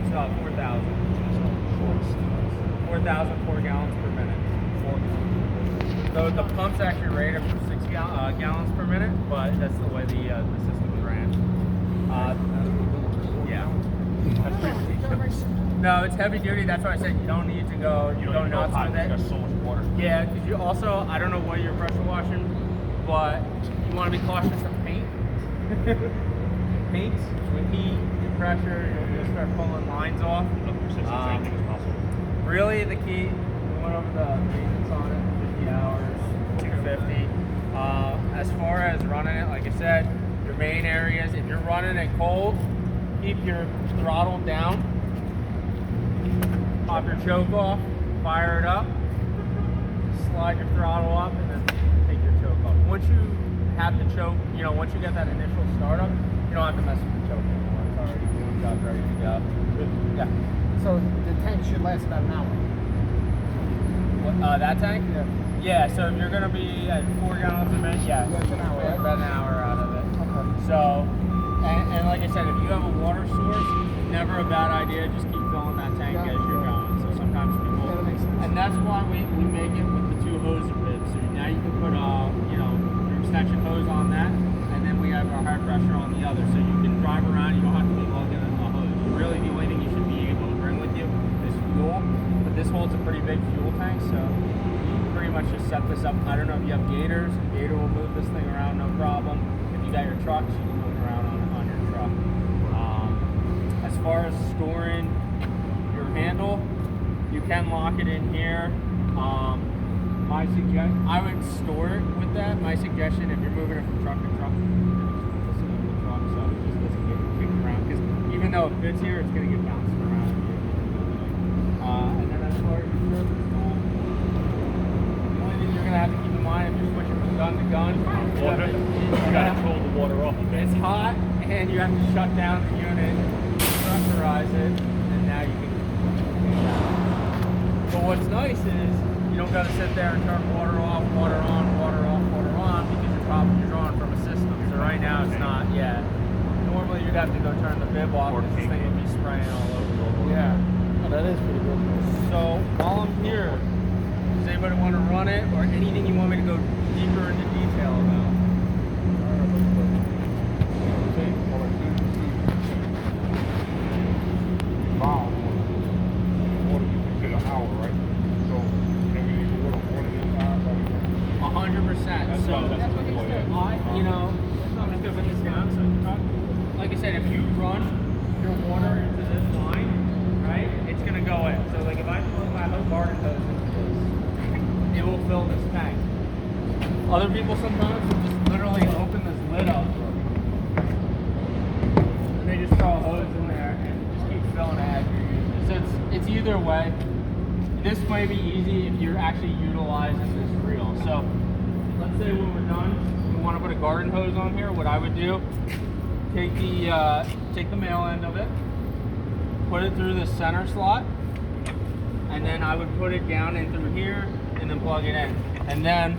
4,000. 4,004 gallons per minute. So the pump's actually rated for 6 gallons per minute, but that's the way the system ran. Yeah. That's pretty ridiculous. No, it's heavy duty. That's why I said you don't need to go nuts with it. There's so much water. Yeah, because you also, I don't know what you're pressure washing, but you want to be cautious of paint. Paint, with heat and pressure, you'll start pulling lines off. Really, the key, we went over the maintenance on it, 50 hours, 250. As far as running it, like I said, your main areas, if you're running it cold, keep your throttle down, pop your choke off, fire it up, slide your throttle up, and then take your choke off. Once you have the choke, once you get that initial startup, you don't have to mess with the choke anymore. It's already doing the job, ready to go. Yeah. So the tank should last about an hour. That tank? Yeah. Yeah, so if you're going to be at 4 gallons a minute, yeah, That's an hour. about an hour out of it. Okay. So, and like I said, if you have a water source, never a bad idea, just keep filling that tank as you're going. So sometimes people, Yeah, that makes sense. and that's why we make it with the 2 hose bibs. So now you can put your extension hose on that, and then we have our high pressure on the other. So you can drive around, you don't have to be lugging a hose. Really, the only thing you should be able to bring with you is fuel. But this holds a pretty big fuel tank, so you can pretty much just set this up. I don't know if you have gators. A gator will move this thing around, no problem. If you got your trucks, you can move it around on your truck. As far as storing your handle, you can lock it in here. I would store it with that. My suggestion, if you're moving it from truck to truck, listen to the truck so it just doesn't get kicked around. Because even though it fits here, it's going to get bouncing around. And then as far as your surface tool, the only thing you're going to have to keep in mind if you're switching from gun to gun, you got to pull the water off. It's hot, and you have to shut down the unit, pressurize it, and now you can. But what's nice is you don't got to sit there and turn water off, water on, water off, water on, because you're drawing from a system. So right now it's not yet. Normally you'd have to go turn the bib off, because this thing would be spraying all over. Yeah. Oh, that is pretty good. So while I'm here, does anybody want to run it, or anything you want me to go deeper into detail about? Wow. Water you can get an hour, right? So can we use water more than this time? 100%. So that's what it is. I'm just gonna put this down. So, like I said, if you run your water into this line, right, it's gonna go in. So, like if I plug my little garden hose into this, it will fill this tank. Other people sometimes will just literally open this lid up, and they just throw a hose in there and just keep filling it as you're using it. So it's either way. This may be easy if you're actually utilizing this reel. So let's say when we're done, we want to put a garden hose on here. What I would do, take the male end of it, put it through the center slot, and then I would put it down in through here, and then plug it in, and then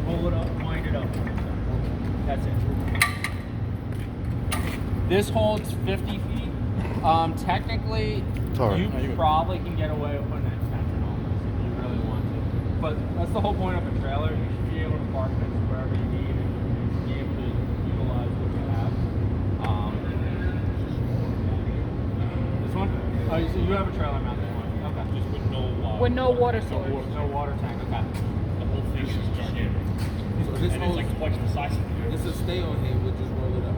pull it up, wind it up. That's it. This holds 50 feet. Technically, you probably can get away with putting an extension on this if you really want to. But that's the whole point of a trailer. You should be able to park this wherever you need and be able to utilize what you have. This one? Oh, so you have a trailer mounted one. Okay. Just With no water source. No water tank. Okay. The whole thing is gigantic. So this And it's like twice the size of it. This will stay on here, we'll just roll it up.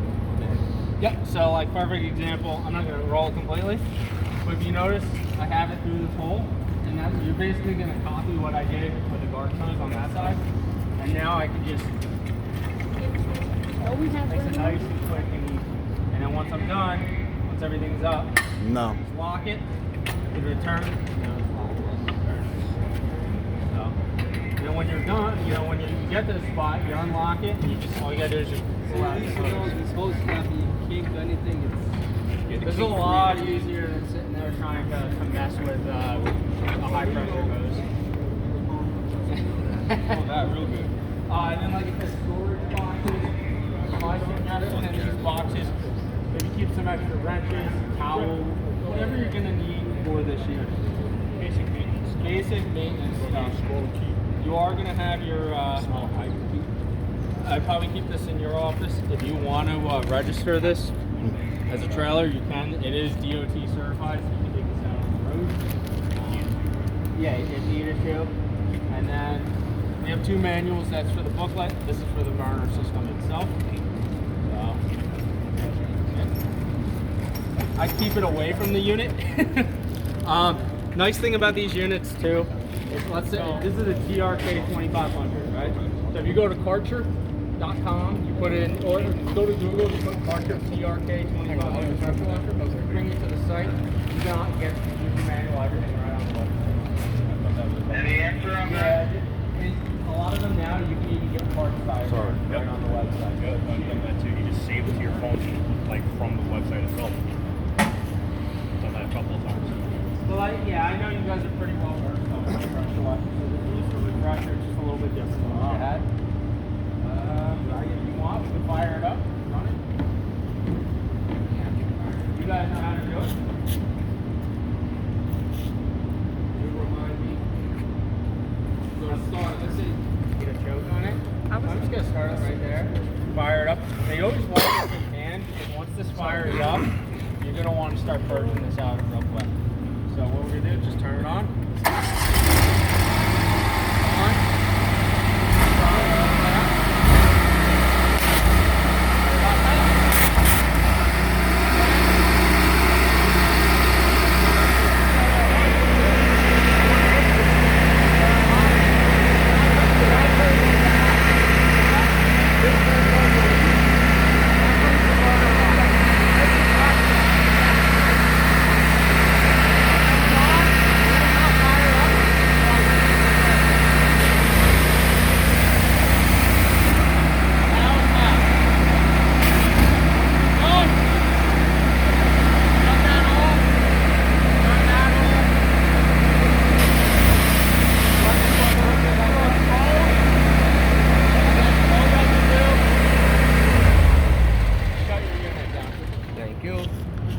Yep, so like perfect example, I'm not gonna roll it completely, but if you notice, I have it through this hole, and that you're basically gonna copy what I did with the garden hose on that side, and now I can just Oh, we have makes it nice and quick and easy. And then once I'm done, once everything's up, No. just lock it, you return it, and now it's locked. So, and then when you're done, when you get to the spot, you unlock it, and you just all you gotta do is just pull out the hose. These hoses can't be kinked or anything. This is a lot easier than sitting there trying to mess with a high pressure hose. Oh, that real good. And then like I said, storage boxes, my suggestion in these boxes, maybe keep some some extra wrenches, towels, whatever you're gonna need for this unit. Basic maintenance. Basic maintenance stuff. Scroll key. You are gonna have your. Small height key. I'd probably keep this in your office. If you want to register this as a trailer, you can. It is DOT certified, so you can take this out on the road. Yeah, it need issue. And then we have two manuals. That's for the booklet. This is for the burner system itself. So, I keep it away from the unit. Nice thing about these units too is, let's say this is a TRK 2500, right? So if you go to Karcher.com, you put in, or go to Google, you put Karcher TRK 2500 pressure washer, bring it to the site. You don't get the manual, everything right on the website. Any answer on that? A lot of them now, you can even get parts size right on the website. Yeah, I've done that too. You just save it to your phone, like from the website itself. Done that a couple of times. Well, I know you guys are pretty well versed on pressure washer. So the booster with pressure is just a little bit different than what you had. If you want, we can fire it up, run it. You guys know how to do it. You remind me. So to start, let's see, get a choke on it. I'm just gonna start it right there. Fire it up. Now you always want this in hand, because once this fires up, you're gonna want to start purging this out real quick. So what we're gonna do is just turn it on.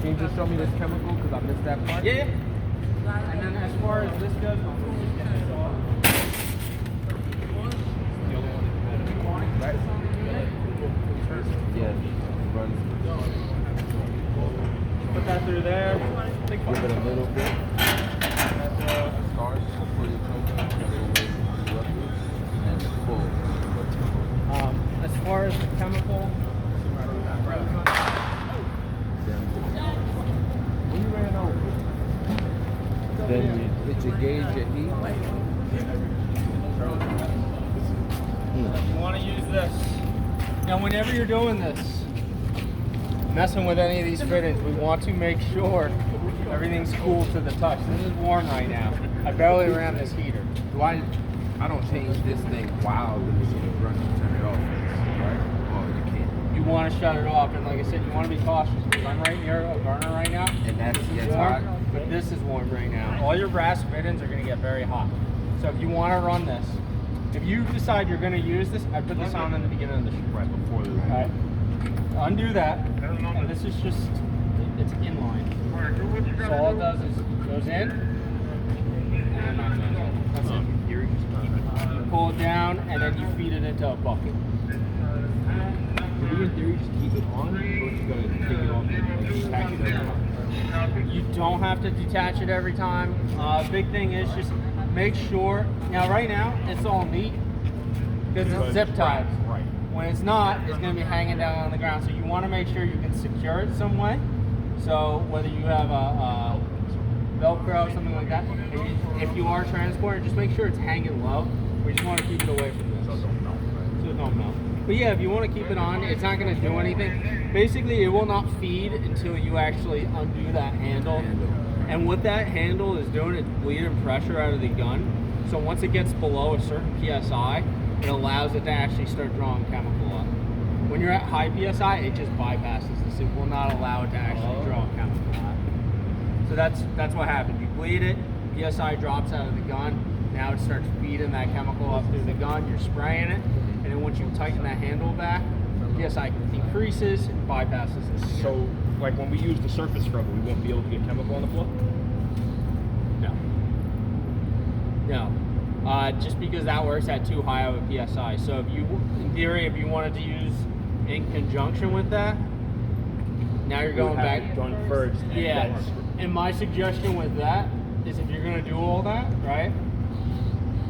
Can you just show me this chemical? Because I missed that part. Yeah. And then as far as this goes, I'll just get this off. Right? Yeah. Runs. Put that through there. Give it a little bit. Stars before you come and full. As far as the chemical, When you ran over, then did you gauge your heat? you want to use this. Now, whenever you're doing this, messing with any of these fittings, we want to make sure everything's cool to the touch. This is warm right now. I barely ran this heater. I don't change this thing while the machine is running. Turn it off, right? Oh, you can't. You want to shut it off, and like I said, you want to be cautious because I'm right near a burner right now. And that's It's hot. warm, but this is warm right now. All your brass fittings are going to get very hot. So if you want to run this, if you decide you're going to use this, I put this on in the beginning of the shoot. Right before the. Alright. Undo that. And this is just, it's inline. So all it does is it goes in. And that's it. You pull it down and then you feed it into a bucket. Do we in theory just keep it on, or you gotta take it off and detach it every time? You don't have to detach it every time. Big thing is just make sure. Now right now it's all neat because it's zip tied. Right. When it's not, it's going to be hanging down on the ground. So you want to make sure you can secure it some way. So whether you have a Velcro, something like that, if you are transporting, just make sure it's hanging low. We just want to keep it away from this. So it don't melt, right? So it don't melt. But yeah, if you want to keep it on, it's not going to do anything. Basically, it will not feed until you actually undo that handle. And what that handle is doing, it's bleeding pressure out of the gun. So once it gets below a certain PSI, it allows it to actually start drawing chemical up. When you're at high PSI, it just bypasses this. It will not allow it to actually draw chemical out. So that's what happens. You bleed it, PSI drops out of the gun. Now it starts feeding that chemical up through the gun. You're spraying it, and then once you tighten that handle back, PSI increases, it bypasses this. So, like when we use the surface scrubber, we won't be able to get chemical on the floor? No, just because that works at too high of a PSI. So if you, in theory, if you wanted to use in conjunction with that, now you're going We'll have back. it done first. And Yeah, then and my suggestion with that is if you're gonna do all that, right?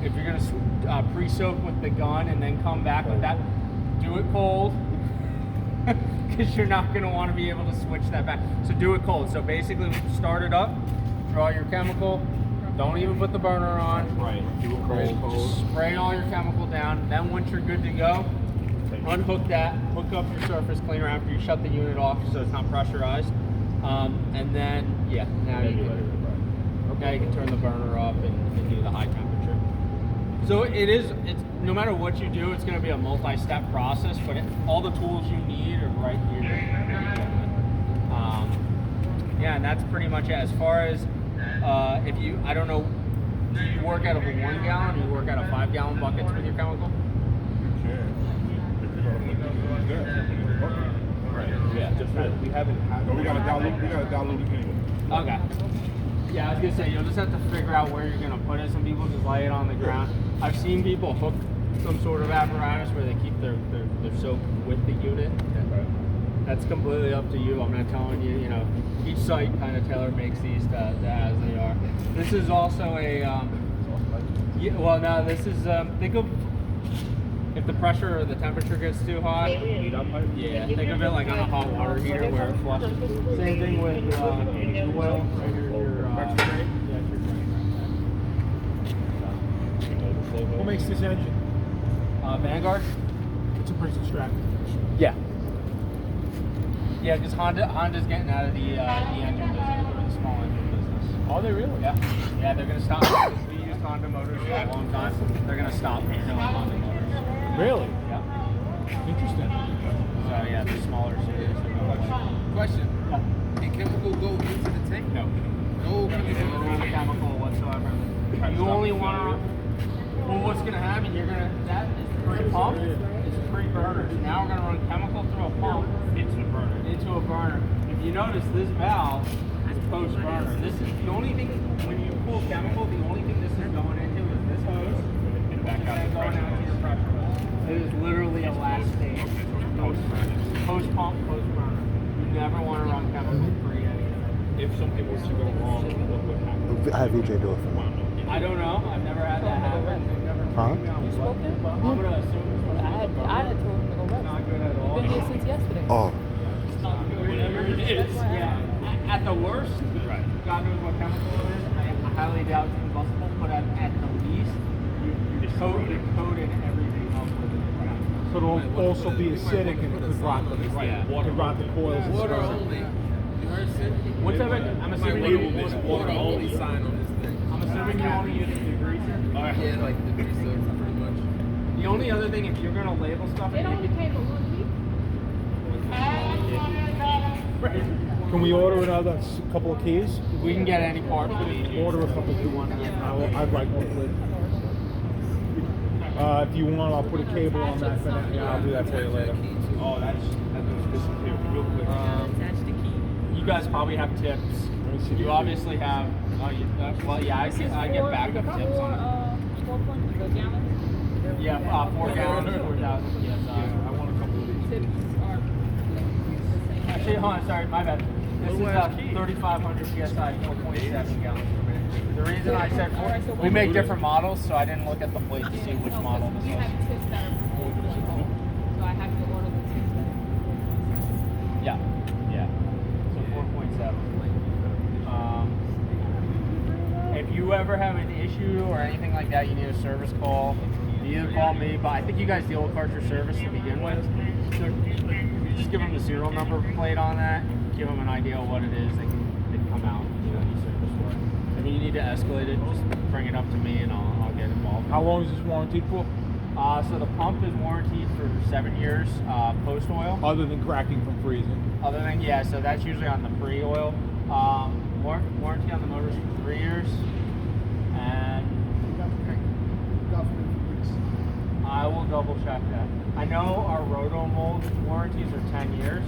If you're gonna pre-soak with the gun and then come back with that, do it cold, because you're not gonna want to be able to switch that back. So do it cold. So basically, start it up, draw your chemical. Don't even put the burner on. Right. Do it cold. Just spray all your chemical down. Then once you're good to go, unhook that, hook up your surface cleaner after you shut the unit off so it's not pressurized. And then, yeah, now you can turn the burner up and do the high temperature. So it's no matter what you do, it's going to be a multi-step process, but all the tools you need are right here. Yeah, and that's pretty much it. As far as if you, I don't know, do you work out of a 1 gallon or you work out of 5 gallon buckets with your chemical? Right. Yeah. Just that we haven't had. But we gotta dilute it anyway. Okay. Yeah, I was gonna say you'll just have to figure out where you're gonna put it. Some people just lay it on the ground. I've seen people hook some sort of apparatus where they keep their soap with the unit. That's completely up to you. I'm not telling you. You know, each site kind of tailor makes these to as they are. This is also a. Yeah, well, no, this is. Think of if the pressure or the temperature gets too hot. Yeah, think of it like on a hot water heater where it flushes. Same thing with oil. What makes this engine? Vanguard. It's a Princeton Stratton. Yeah. Yeah, because Honda's getting out of the engine business, or the small engine business. Are they really? Yeah. Yeah, they're gonna stop. We used Honda motors for a long time. They're gonna stop doing Honda motors. Really? Yeah. Interesting. So yeah, the smaller series. Question. Yeah. Can chemical go into the tank? No. No No chemical. chemical whatsoever. You only want to. Well, what's gonna happen? You're gonna that is pre-pump. It's pre-burner. Now we're gonna run chemical through a pump into a burner. If you notice, this valve is post-burner. This is the only thing when you pull chemical. The only thing this is going into is this hose and back out going out to your pressure hose. It is literally a last stage. Post-pump, post-burner. You never want to run chemical free anything. If something was to go wrong, what would happen? Have EJ do it for me. I don't know. I've never had that happen. Huh? You spoke to him? I'm gonna assume it's I had told him to go not rest. good at all. Been here since yesterday. Oh, It is. Yeah. At the worst, God knows what chemical it is. I highly doubt it's combustible, but at the least, you coated everything up with it. Could also be acidic and it could rot the, could rot the coils. and Water stuff. only. You heard Sid? What's up? I'm assuming This you. water only sign on this thing. I'm assuming you only use degreaser. Yeah, like the greaser, pretty much. The only other thing, if you're gonna label stuff, It only came with one piece. Can we order another couple of keys? we can get any part for these. Order a couple of one. I'd like one, please. If you want, I'll put a cable on that. Yeah, I'll do that for you later. Oh, that was disappeared real quick. You guys probably have tips. You obviously have. Well, yeah, I get backup tips on it. 4 gallons. Yeah, 4 gallons, 4,000 PSI. I want a couple of these. Tips are Actually, hold on, sorry, my bad. This is 3,500 PSI, 4.7 gallons per minute. The reason I said we make different models, so I didn't look at the plate to see which model this we is. have tips that are so I have to order the tips that are Yeah, yeah. So 4.7. If you ever have an issue or anything like that, you need a service call, you either call me, but I think you guys deal with Karcher service to begin with. So you just give them the serial number plate on that, give them an idea of what it is, they can come out and do any service work. If you need to escalate it, just bring it up to me and I'll get involved. How long is this warranted for? So the pump is warranted for 7 years post oil. Other than cracking from freezing. Other than, yeah, so that's usually on the pre-oil. Warranty on the motors for 3 years. And I will double check that. I know our roto mold warranties are 10 years,